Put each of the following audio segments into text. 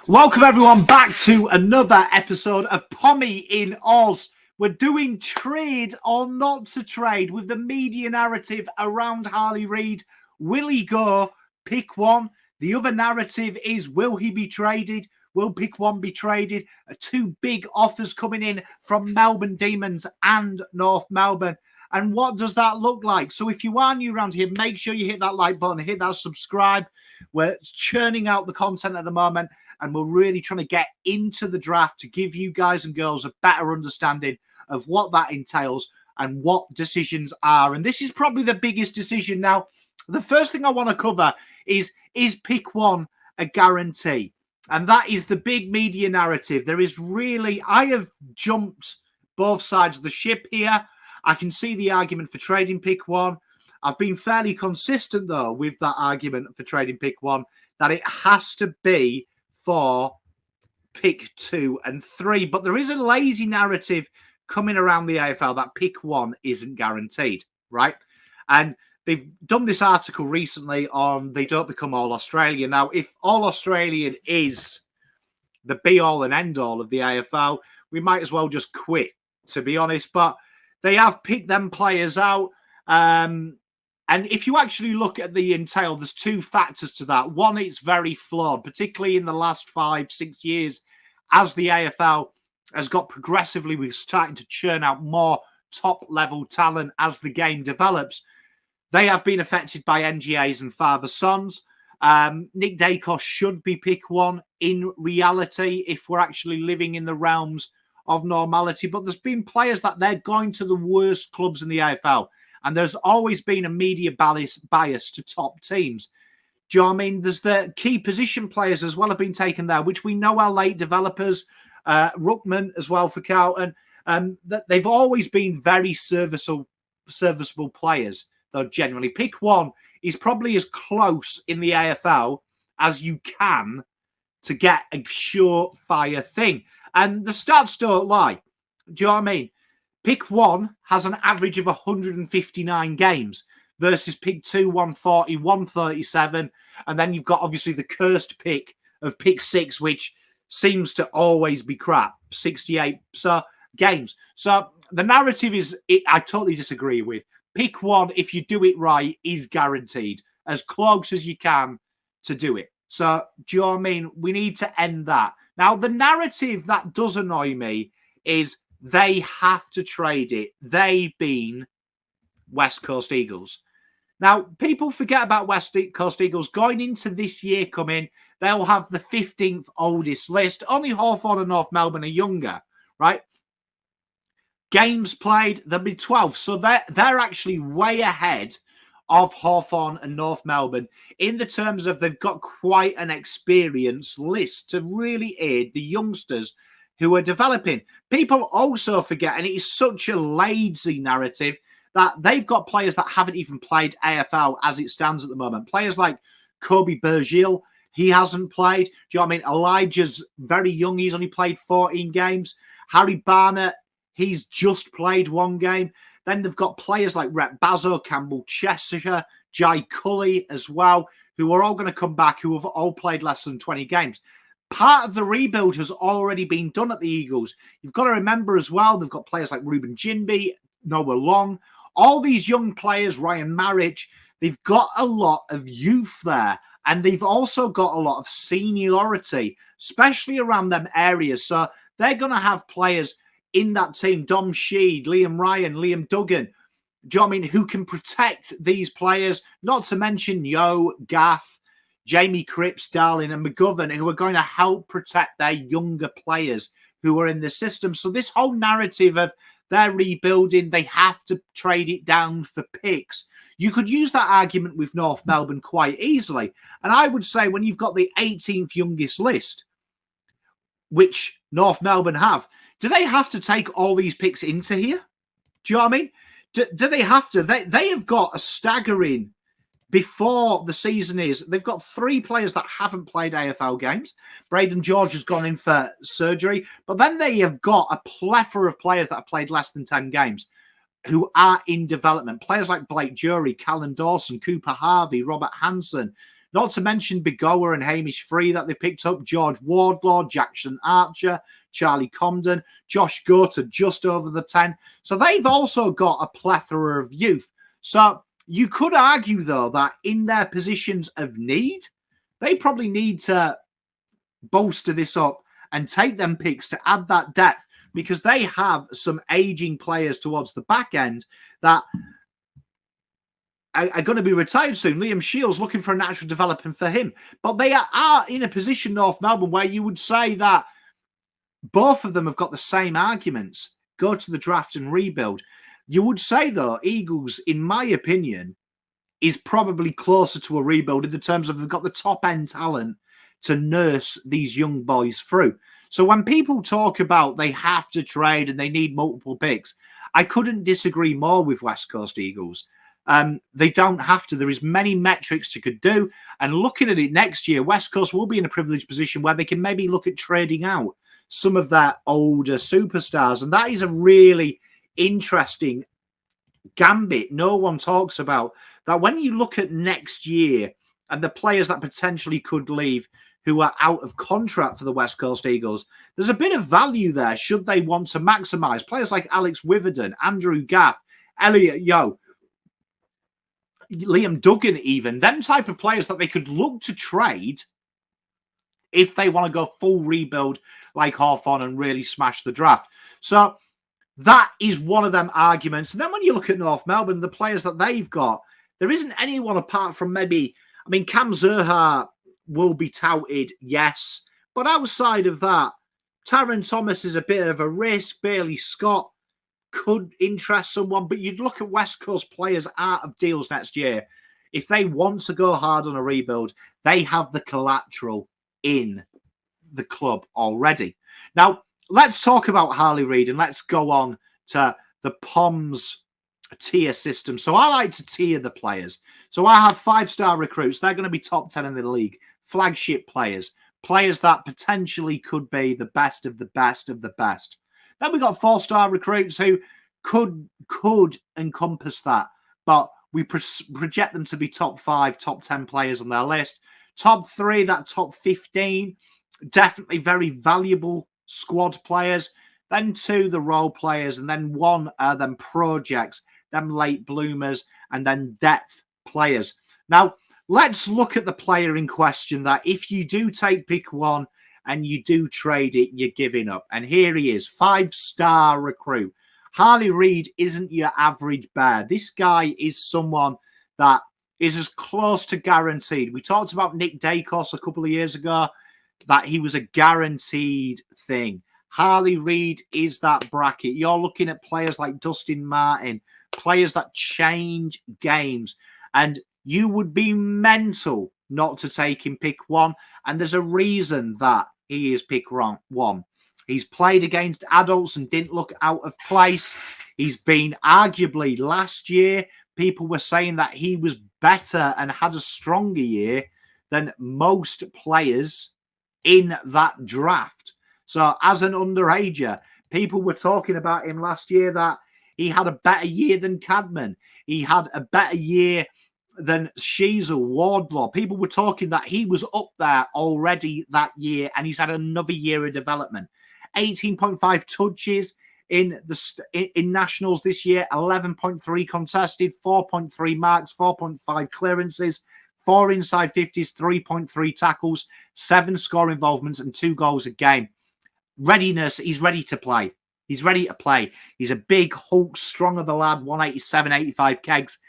Welcome everyone back to another episode of Pommy in Oz. We're doing trade or not to trade with the media narrative around Harley Reid. Will he go? Pick one. The other narrative is, will he be traded? Will Pick One be traded? Two big offers coming in from Melbourne Demons and North Melbourne. And what does that look like? So if you are new around here, make sure you hit that like button, hit that subscribe. We're churning out the content at the moment, and we're really trying to get into the draft to give you guys and girls a better understanding of what that entails and what decisions are. And this is probably the biggest decision. Now, the first thing I want to cover is Pick One a guarantee? And that is the big media narrative. There is really, I have jumped both sides of the ship here. I can see the argument for trading Pick One. I've been fairly consistent, though, with that argument for trading Pick One, that it has to be for Pick 2 and 3. But there is a lazy narrative coming around the AFL that Pick 1 isn't guaranteed, right? And they've done this article recently on they don't become All-Australian. Now, if All-Australian is the be-all and end-all of the AFL, we might as well just quit, to be honest. But they have picked them players out. And if you actually look at the entail, there's two factors to that. One, it's very flawed, particularly in the last 5-6 years, as the AFL has got progressively, we're starting to churn out more top-level talent as the game develops. They have been affected by NGAs and father-sons. Nick Dacos should be Pick One in reality if we're actually living in the realms of normality. But there's been players that they're going to the worst clubs in the AFL. And there's always been a media bias to top teams. Do you know what I mean? There's the key position players as well have been taken there, which we know are late developers. Ruckman as well for Carlton. They've always been very serviceable players, though generally. Pick One is probably as close in the AFL as you can to get a surefire thing. And the stats don't lie. Do you know what I mean? Pick One has an average of 159 games versus Pick 2, 140, 137. And then you've got obviously the cursed pick of Pick 6, which seems to always be crap, 68 games. So the narrative is, I totally disagree with. Pick One, if you do it right, is guaranteed, as close as you can to do it. So do you know what I mean? We need to end that. Now, the narrative that does annoy me is they have to trade it. They being West Coast Eagles. Now, people forget about West Coast Eagles. Going into this year coming, they'll have the 15th oldest list. Only Hawthorn and North Melbourne are younger, right? Games played, they'll be 12th. So they're actually way ahead of Hawthorn and North Melbourne in the terms of they've got quite an experienced list to really aid the youngsters who are developing. People also forget, and it is such a lazy narrative, that they've got players that haven't even played AFL as it stands at the moment. Players like Kobe Bergil, he hasn't played. Do you know what I mean? Elijah's very young. He's only played 14 games. Harry Barnett, he's just played one game. Then they've got players like Rhett Bazzo, Campbell Cheshire, Jai Cully as well, who are all going to come back, who have all played less than 20 games. Part of the rebuild has already been done at the Eagles. You've got to remember as well, they've got players like Ruben Jinby, Noah Long, all these young players, Ryan Marriage, they've got a lot of youth there. And they've also got a lot of seniority, especially around them areas. So they're going to have players in that team, Dom Sheed, Liam Ryan, Liam Duggan, do you know what I mean, who can protect these players, not to mention Yo, Gaff, Jamie Cripps, Darling, and McGovern, who are going to help protect their younger players who are in the system. So this whole narrative of they're rebuilding, they have to trade it down for picks. You could use that argument with North Melbourne quite easily. And I would say when you've got the 18th youngest list, which North Melbourne have, do they have to take all these picks into here? Do you know what I mean? Do they have to? They have got a staggering, before the season is, they've got 3 players that haven't played AFL games. Braden George has gone in for surgery. But then they have got a plethora of players that have played less than 10 games who are in development. Players like Blake Jury, Callan Dawson, Cooper Harvey, Robert Hanson, Not to mention Bigoa and Hamish Free that they picked up, George Wardlaw, Jackson Archer, Charlie Comden, Josh Gota just over the 10. So they've also got a plethora of youth. So you could argue, though, that in their positions of need, they probably need to bolster this up and take them picks to add that depth, because they have some aging players towards the back end that are going to be retired soon. Liam Shields looking for a natural development for him. But they are in a position, North Melbourne, where you would say that both of them have got the same arguments. Go to the draft and rebuild. You would say, though, Eagles, in my opinion, is probably closer to a rebuild in the terms of they've got the top-end talent to nurse these young boys through. So when people talk about they have to trade and they need multiple picks, I couldn't disagree more with West Coast Eagles. They don't have to. There is many metrics to could do. And looking at it next year, West Coast will be in a privileged position where they can maybe look at trading out some of their older superstars. And that is a really interesting gambit no one talks about. That when you look at next year and the players that potentially could leave who are out of contract for the West Coast Eagles, there's a bit of value there should they want to maximise. Players like Alex Witherden, Andrew Gaff, Elliot Yeo, Liam Duggan even, them type of players that they could look to trade if they want to go full rebuild like Hawthorn and really smash the draft. So that is one of them arguments. And then when you look at North Melbourne, the players that they've got, there isn't anyone apart from maybe, I mean, Cam Zurhaar will be touted, yes. But outside of that, Taron Thomas is a bit of a risk. Bailey Scott could interest someone, but you'd look at West Coast players out of deals next year. If they want to go hard on a rebuild, they have the collateral in the club already. Now, let's talk about Harley Reid and let's go on to the POMS tier system. So I like to tier the players. So I have 5-star recruits. They're going to be top 10 in the league. Flagship players. Players that potentially could be the best of the best of the best. Then we got 4-star recruits who could encompass that, but we project them to be top 5, top 10 players on their list. Top 3, that top 15, definitely very valuable squad players. Then 2, the role players, and then 1, them projects, them late bloomers, and then depth players. Now, let's look at the player in question that if you do take pick 1, and you do trade it, you're giving up. And here he is, 5-star recruit. Harley Reid isn't your average bear. This guy is someone that is as close to guaranteed. We talked about Nick Dacos a couple of years ago, that he was a guaranteed thing. Harley Reid is that bracket. You're looking at players like Dustin Martin, players that change games. And you would be mental not to take him pick 1. And there's a reason that he is pick 1. He's played against adults and didn't look out of place. He's been arguably last year, people were saying that he was better and had a stronger year than most players in that draft. So as an underager, people were talking about him last year that he had a better year than Cadman. He had a better year than Sheasel, Wardlaw. People were talking that he was up there already that year, and he's had another year of development. 18.5 touches in nationals this year, 11.3 contested, 4.3 marks, 4.5 clearances, 4 inside 50s, 3.3 tackles, 7 score involvements, and 2 goals a game. Readiness, he's ready to play. He's ready to play. He's a big Hulk, strong of the lad, 187, 85 kegs.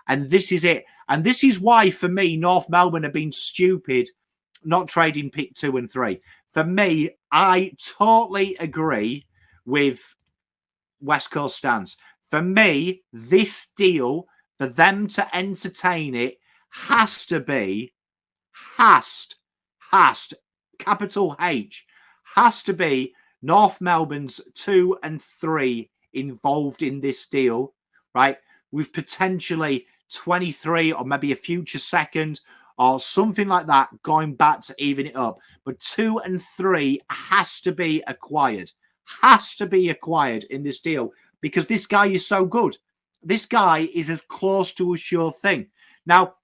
And this is it. And this is why, for me, North Melbourne have been stupid not trading pick 2 and 3. For me, I totally agree with West Coast stance. For me, this deal, for them to entertain it, has to be, capital H, has to be North Melbourne's 2 and 3 involved in this deal, right? With potentially 23 or maybe a future second or something like that going back to even it up. But 2 and 3 has to be acquired. Has to be acquired in this deal because this guy is so good. This guy is as close to a sure thing. Now,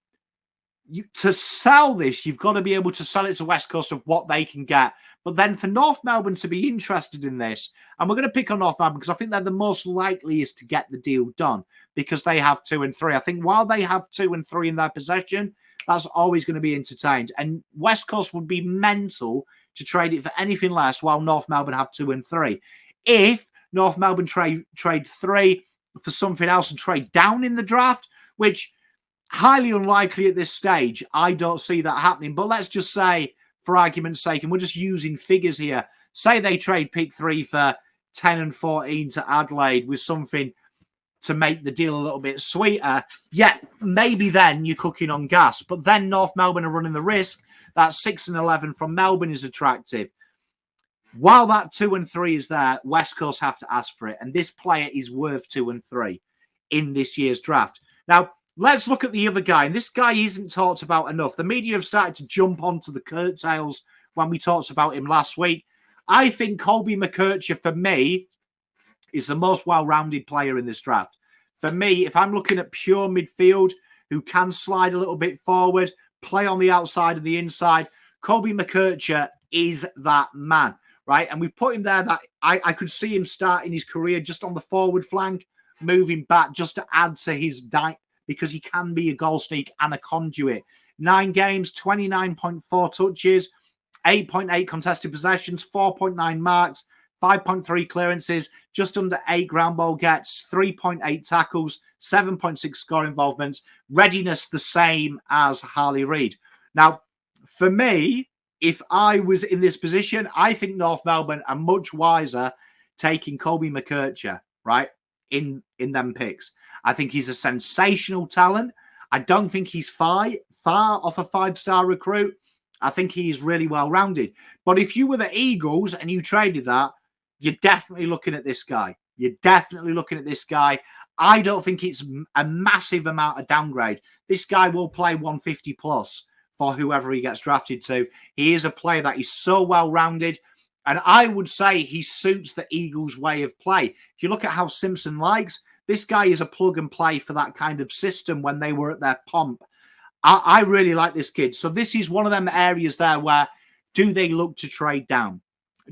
to sell this, you've got to be able to sell it to West Coast of what they can get. But then for North Melbourne to be interested in this, and we're going to pick on North Melbourne because I think they're the most likeliest to get the deal done because they have 2 and 3. I think while they have 2 and 3 in their possession, that's always going to be entertained. And West Coast would be mental to trade it for anything less while North Melbourne have 2 and 3. If North Melbourne trade 3 for something else and trade down in the draft, which highly unlikely at this stage. I don't see that happening. But let's just say, for argument's sake, and we're just using figures here, say they trade pick 3 for 10 and 14 to Adelaide with something to make the deal a little bit sweeter. Yeah, maybe then you're cooking on gas. But then North Melbourne are running the risk that 6 and 11 from Melbourne is attractive. While that 2 and 3 is there, West Coast have to ask for it. And this player is worth 2 and 3 in this year's draft. Now, let's look at the other guy. And this guy isn't talked about enough. The media have started to jump onto the curtails when we talked about him last week. I think Colby McKercher, for me, is the most well-rounded player in this draft. For me, if I'm looking at pure midfield who can slide a little bit forward, play on the outside and the inside, Colby McKercher is that man, right? And we've put him there that I could see him starting his career just on the forward flank, moving back just to add to his because he can be a goal sneak and a conduit. 9 games, 29.4 touches, 8.8 contested possessions, 4.9 marks, 5.3 clearances, just under 8 ground ball gets, 3.8 tackles, 7.6 score involvements. Readiness the same as Harley Reid. Now, for me, if I was in this position, I think North Melbourne are much wiser taking Colby McKercher, right, in them picks. I think he's a sensational talent. I don't think he's far off a 5-star recruit. I think he's really well-rounded. But if you were the Eagles and you traded that, you're definitely looking at this guy. You're definitely looking at this guy. I don't think it's a massive amount of downgrade. This guy will play 150 plus for whoever he gets drafted to. He is a player that is so well-rounded. And I would say he suits the Eagles' way of play. If you look at how Simpson likes, this guy is a plug and play for that kind of system when they were at their pomp. I really like this kid. So this is one of them areas there where do they look to trade down?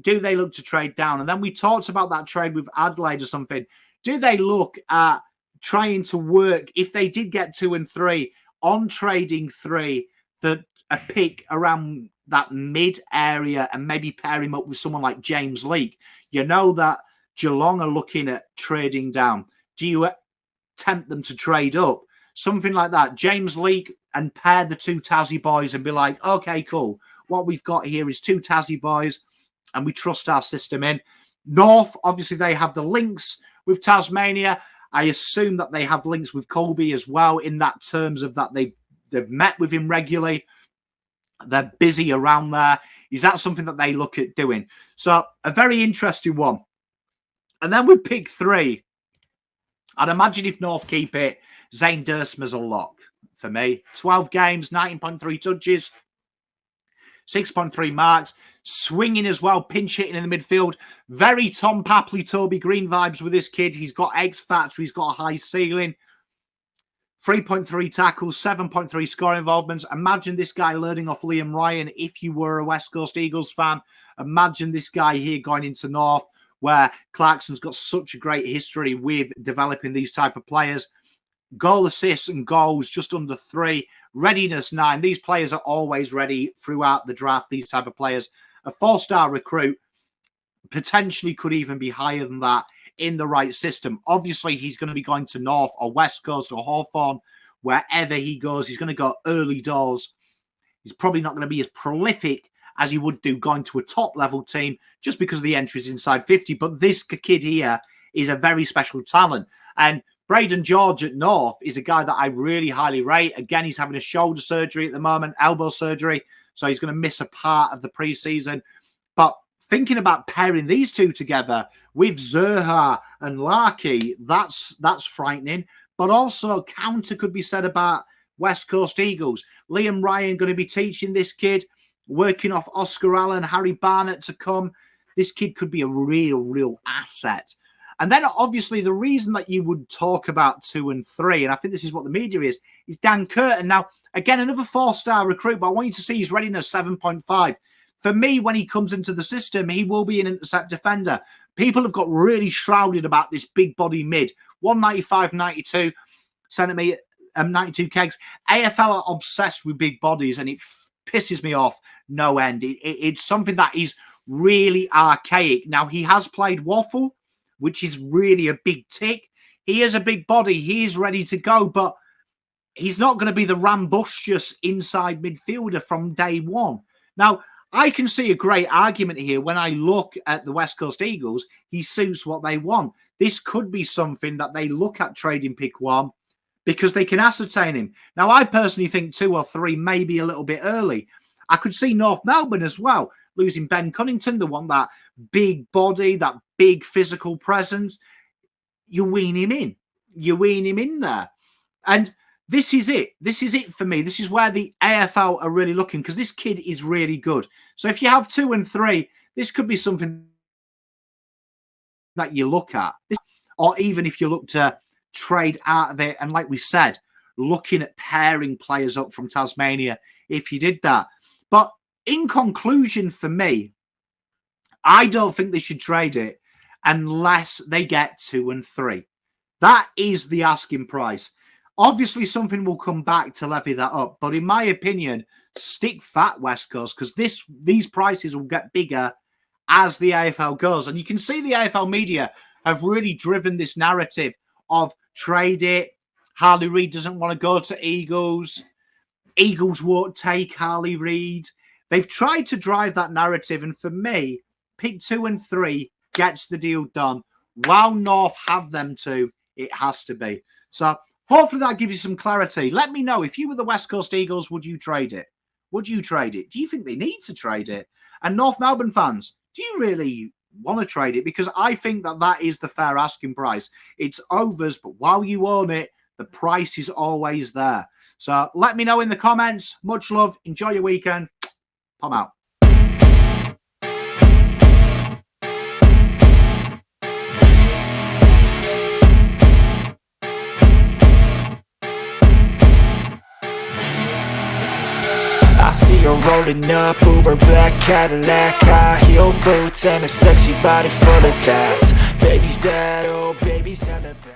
Do they look to trade down? And then we talked about that trade with Adelaide or something. Do they look at trying to work, if they did get 2 and 3, on trading 3, a pick around that mid area and maybe pair him up with someone like James Leake? You know that Geelong are looking at trading down. Do you tempt them to trade up? Something like that. James Leake, and pair the 2 Tassie boys and be like, okay, cool. What we've got here is 2 Tassie boys and we trust our system in. North, obviously, they have the links with Tasmania. I assume that they have links with Colby as well in that terms of that they've met with him regularly. They're busy around there. Is that something that they look at doing? So a very interesting one. And then with pick 3, I'd imagine if North keep it, Zane Duursma's a lock for me. 12 games, 19.3 touches, 6.3 marks, swinging as well, pinch hitting in the midfield. Very Tom Papley, Toby Green vibes with this kid. He's got X factor. He's got a high ceiling. 3.3 tackles, 7.3 score involvements. Imagine this guy learning off Liam Ryan if you were a West Coast Eagles fan. Imagine this guy here going into North, where Clarkson's got such a great history with developing these type of players. Goal assists and goals just under 3. Readiness 9. These players are always ready throughout the draft, these type of players. A 4-star recruit potentially could even be higher than that in the right system. Obviously, he's going to be going to North or West Coast or Hawthorn. Wherever he goes, he's going to go early doors. He's probably not going to be as prolific as he would do going to a top-level team just because of the entries inside 50. But this kid here is a very special talent. And Braden George at North is a guy that I really highly rate. Again, he's having a shoulder surgery at the moment, elbow surgery, so he's going to miss a part of the preseason. But thinking about pairing these 2 together with Zurhaar and Larkey, that's frightening. But also, counter could be said about West Coast Eagles. Liam Ryan going to be teaching this kid, working off Oscar Allen, Harry Barnett to come. This kid could be a real asset. And then, obviously, the reason that you would talk about 2 and 3, and I think this is what the media is Dan Curtin. Now, Again, another 4-star recruit, but I want you to see his readiness 7.5. For me, when he comes into the system, he will be an intercept defender. People have got really shrouded about this big body mid. 195, 92 centimetre, 92 kegs. AFL are obsessed with big bodies, and it pisses me off no end. It's something that is really archaic. Now, he has played waffle, which is really a big tick. He is a big body. He is ready to go, but he's not going to be the rambunctious inside midfielder from day one. Now, I can see a great argument here when I look at the West Coast Eagles. He suits what they want. This could be something that they look at trading pick 1 because they can ascertain him. Now, I personally think 2 or 3 may be a little bit early. I could see North Melbourne as well, losing Ben Cunnington. They want that big body, that big physical presence. You wean him in. You wean him in there. And this is it. This is it for me. This is where the AFL are really looking, because this kid is really good. So if you have 2 and 3, this could be something that you look at. Or even if you look to trade out of it, and like we said, looking at pairing players up from Tasmania if you did that. But in conclusion, for me, I don't think they should trade it unless they get 2 and 3. That is the asking price. Obviously, something will come back to levy that up. But in my opinion, stick fat, West Coast, because these prices will get bigger as the AFL goes. And you can see the AFL media have really driven this narrative of trade it. Harley Reid doesn't want to go to Eagles. Eagles won't take Harley Reid. They've tried to drive that narrative. And for me, pick 2 and 3 gets the deal done. While North have them to, it has to be. So hopefully that gives you some clarity. Let me know, if you were the West Coast Eagles, would you trade it? Would you trade it? Do you think they need to trade it? And North Melbourne fans, do you really want to trade it? Because I think that that is the fair asking price. It's overs, but while you own it, the price is always there. So let me know in the comments. Much love. Enjoy your weekend. Pom out. I see her rolling up, Uber black Cadillac, high heel boots and a sexy body full of tats. Baby's bad, oh baby's hella bad.